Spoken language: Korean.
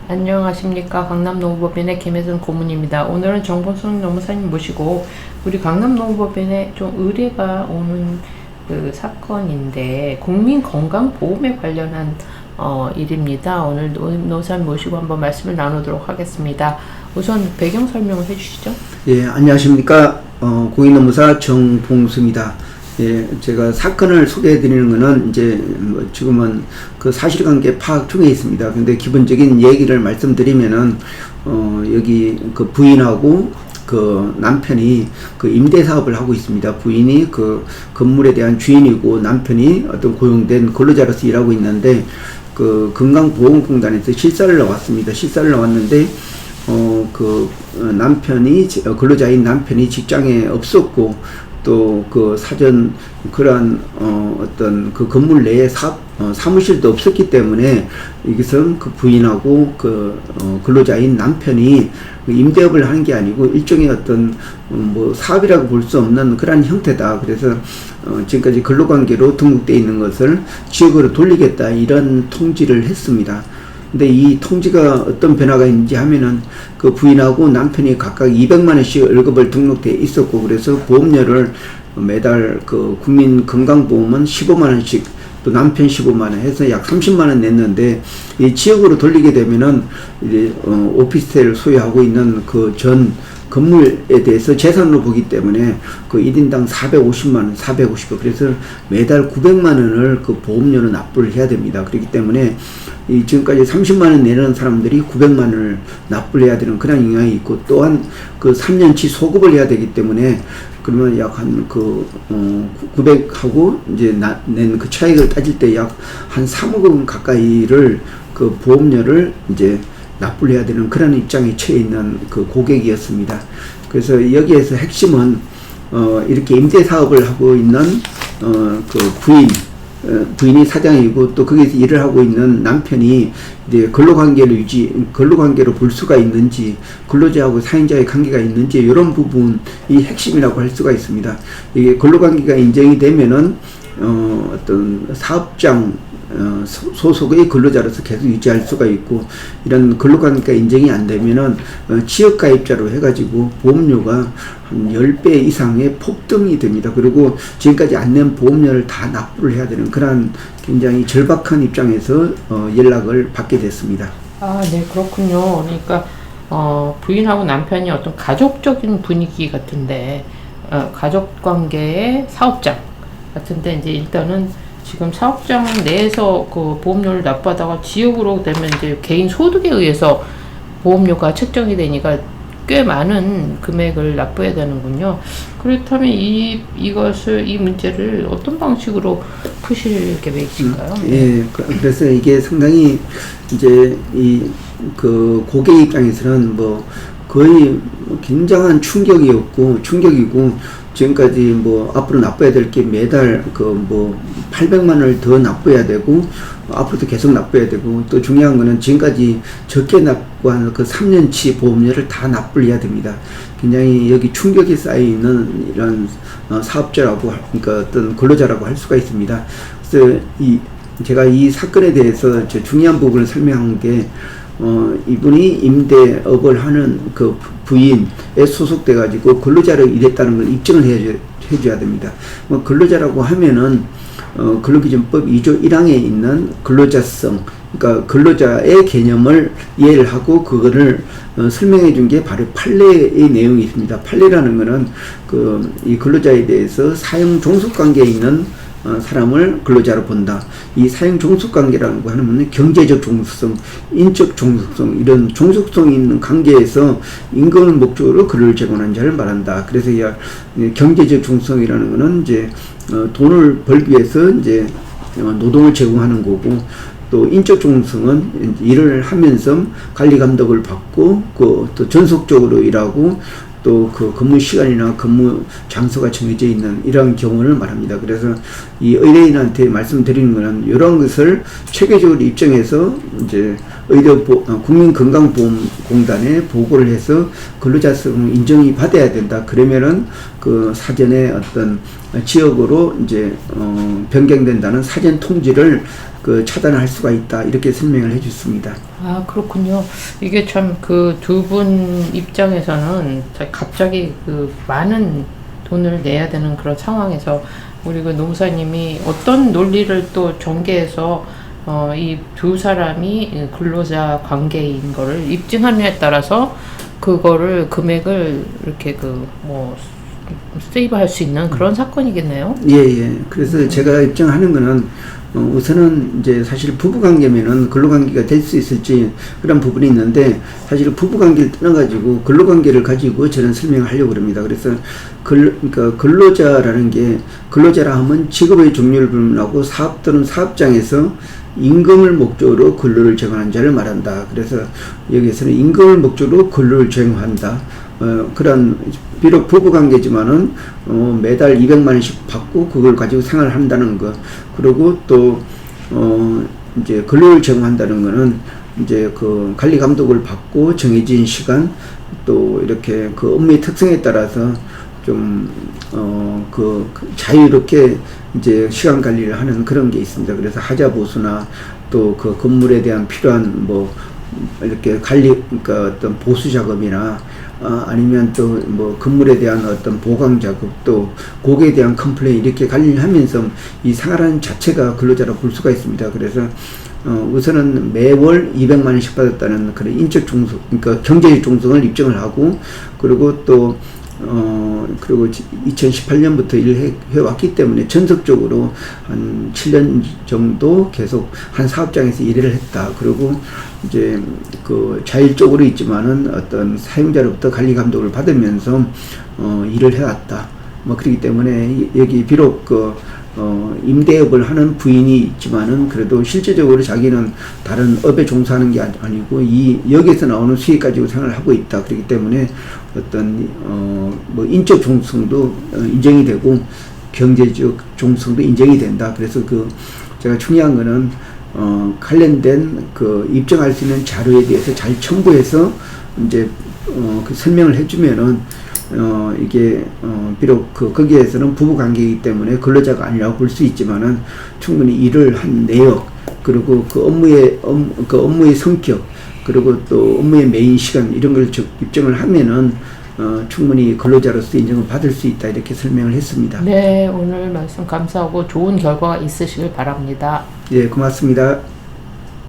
안녕하십니까. 강남노무법인의 김혜선 고문입니다. 오늘은 정보성 노무사님 모시고 우리 강남노무법인에 좀 의뢰가 오는 그 사건인데 국민건강보험에 관련한 일입니다. 오늘 노무사님 모시고 한번 말씀을 나누도록 하겠습니다. 우선 배경 설명을 해주시죠. 예, 안녕하십니까. 공인노무사 정봉수입니다. 예, 제가 사건을 소개해 드리는 거는 이제 지금은 그 사실관계 파악 중에 있습니다. 근데 기본적인 얘기를 말씀드리면은 여기 그 부인하고 그 남편이 그 임대 사업을 하고 있습니다. 부인이 그 건물에 대한 주인이고 남편이 어떤 고용된 근로자로서 일하고 있는데 그 건강보험공단에서 실사를 나왔습니다. 실사를 나왔는데 남편이 근로자인 남편이 직장에 없었고 또 그 사전 그러한 어떤 그 건물 내에 사무실도 없었기 때문에 이것은 그 부인하고 그 근로자인 남편이 임대업을 하는 게 아니고 일종의 어떤 뭐 사업이라고 볼 수 없는 그런 형태다. 그래서 지금까지 근로관계로 등록되어 있는 것을 지역으로 돌리겠다 이런 통지를 했습니다. 근데 이 통지가 어떤 변화가 있는지 하면은 그 부인하고 남편이 각각 200만원씩 월급을 등록돼 있었고, 그래서 보험료를 매달 그 국민건강보험은 15만원씩 또 남편 15만원 해서 약 30만원 냈는데, 이 지역으로 돌리게 되면은 이제 오피스텔 소유하고 있는 그 전 건물에 대해서 재산으로 보기 때문에 그 1인당 450만원, 450원, 그래서 매달 900만원을 그 보험료로 납부를 해야 됩니다. 그렇기 때문에 이 지금까지 30만원 내는 사람들이 900만원을 납부를 해야 되는 그런 영향이 있고, 또한 그 3년치 소급을 해야 되기 때문에 그러면 약 한 그 900하고 이제 낸 그 차익을 따질 때 약 한 3억 원 가까이를 그 보험료를 이제 납부를 해야 되는 그런 입장에 처해 있는 그 고객이었습니다. 그래서 여기에서 핵심은 이렇게 임대 사업을 하고 있는 그 부인이 사장이고 또 거기서 일을 하고 있는 남편이 이제 근로관계로 볼 수가 있는지, 근로자하고 사용자의 관계가 있는지, 이런 부분이 핵심이라고 할 수가 있습니다. 이게 근로관계가 인정이 되면은 어떤 사업장 소속의 근로자로서 계속 유지할 수가 있고, 이런 근로관계가 인정이 안 되면은 지역가입자로 해가지고 보험료가 한 10배 이상의 폭등이 됩니다. 그리고 지금까지 안 낸 보험료를 다 납부를 해야 되는 그런 굉장히 절박한 입장에서 연락을 받게 됐습니다. 아, 네, 그렇군요. 그러니까 부인하고 남편이 어떤 가족적인 분위기 같은데 가족 관계의 사업장 같은데, 이제 일단은 지금 사업장 내에서 그 보험료를 납부하다가 지역으로 되면 이제 개인 소득에 의해서 보험료가 책정이 되니까 꽤 많은 금액을 납부해야 되는군요. 그렇다면 이 문제를 어떤 방식으로 푸실 계획이신가요? 예, 그래서 이게 상당히 이제 그 고객 입장에서는 뭐 거의 굉장한 충격이고 지금까지 뭐 앞으로 납부해야 될 게 매달 그 뭐 800만 원을 더 납부해야 되고 앞으로도 계속 납부해야 되고, 또 중요한 거는 지금까지 적게 납부한 그 3년치 보험료를 다 납부를 해야 됩니다. 굉장히 여기 충격이 쌓이는 이런 사업자라고, 그러니까 어떤 근로자라고 할 수가 있습니다. 그래서 제가 이 사건에 대해서 중요한 부분을 설명한 게 이분이 임대업을 하는 그 부인에 소속돼 가지고 근로자로 일했다는 걸 입증을 해줘야 됩니다. 뭐 근로자라고 하면은 근로기준법 2조 1항에 있는 근로자성, 그러니까 근로자의 개념을 이해를 하고 그거를 설명해 준 게 바로 판례의 내용이 있습니다. 판례라는 거는 이 근로자에 대해서 사용 종속 관계에 있는 사람을 근로자로 본다. 이 사용 종속 관계라는 거 하면 경제적 종속성, 인적 종속성, 이런 종속성 있는 관계에서 임금을 목적으로 근로를 제공하는 자를 말한다. 그래서 경제적 종속성이라는 거는 이제 돈을 벌기 위해서 이제 노동을 제공하는 거고, 또 인적 종속성은 일을 하면서 관리 감독을 받고 또 전속적으로 일하고 또 그 근무 시간이나 근무 장소가 정해져 있는 이런 경우를 말합니다. 그래서 이 의뢰인한테 말씀드리는 것은 이런 것을 체계적으로 입증해서 이제 국민건강보험공단에 보고를 해서 근로자성을 인정이 받아야 된다. 그러면은 그 사전에 어떤 지역으로 이제 변경된다는 사전 통지를 그 차단할 수가 있다. 이렇게 설명을 해줬습니다. 아, 그렇군요. 이게 참 그 두 분 입장에서는 갑자기 그 많은 돈을 내야 되는 그런 상황에서 우리 그 노무사님이 어떤 논리를 또 전개해서 이 두 사람이 근로자 관계인 거를 입증하느냐에 따라서 그거를 금액을 이렇게 그 뭐 세이브할 수 있는 그런 사건이겠네요. 예. 그래서 제가 입증하는 거는 우선은 이제 사실 부부관계면은 근로관계가 될 수 있을지 그런 부분이 있는데 사실 부부관계를 떠나가지고 근로관계를 가지고 저는 설명을 하려고 합니다. 그래서 그러니까 근로자라는 게 근로자라 하면 직업의 종류를 불문하고 사업 또는 사업장에서 임금을 목적으로 근로를 제공하는 자를 말한다. 그래서 여기에서는 임금을 목적으로 근로를 제공한다. 그런 비록 부부관계지만은 매달 200만 원씩 받고 그걸 가지고 생활한다는 거. 그리고 또 이제 근로를 제공한다는 거는 이제 그 관리 감독을 받고 정해진 시간 또 이렇게 그 업무의 특성에 따라서 좀 그 자유롭게 이제 시간 관리를 하는 그런 게 있습니다. 그래서 하자 보수나 또 그 건물에 대한 필요한 뭐 이렇게 관리 그러니까 어떤 보수 작업이나 아니면 또 뭐 건물에 대한 어떤 보강 작업 또 곡에 대한 컴플레인 이렇게 관리를 하면서 이 생활하는 자체가 근로자로 볼 수가 있습니다. 그래서 우선은 매월 200만 원씩 받았다는 그런 인적 종속 그러니까 경제적 종속을 입증을 하고 그리고 또 그리고 2018년부터 일을 해왔기 때문에 전속적으로 한 7년 정도 계속 한 사업장에서 일을 했다. 그리고 이제 그 자율적으로 있지만은 어떤 사용자로부터 관리 감독을 받으면서 일을 해왔다. 뭐 그렇기 때문에 여기 비록 임대업을 하는 부인이 있지만은 그래도 실제적으로 자기는 다른 업에 종사하는 게 아니고 여기에서 나오는 수익 가지고 생활을 하고 있다. 그렇기 때문에 어떤 뭐 인적 종속도 인정이 되고 경제적 종속도 인정이 된다. 그래서 제가 중요한 거는 관련된 입증할 수 있는 자료에 대해서 잘 첨부해서 이제 그 설명을 해주면은 이게 비록 거기에서는 부부 관계이기 때문에 근로자가 아니라고 볼 수 있지만은 충분히 일을 한 내역 그리고 그 업무의 성격 그리고 또 업무의 메인 시간 이런 걸 입증을 하면은 충분히 근로자로서 인정을 받을 수 있다 이렇게 설명을 했습니다. 네, 오늘 말씀 감사하고 좋은 결과가 있으시길 바랍니다. 예, 고맙습니다.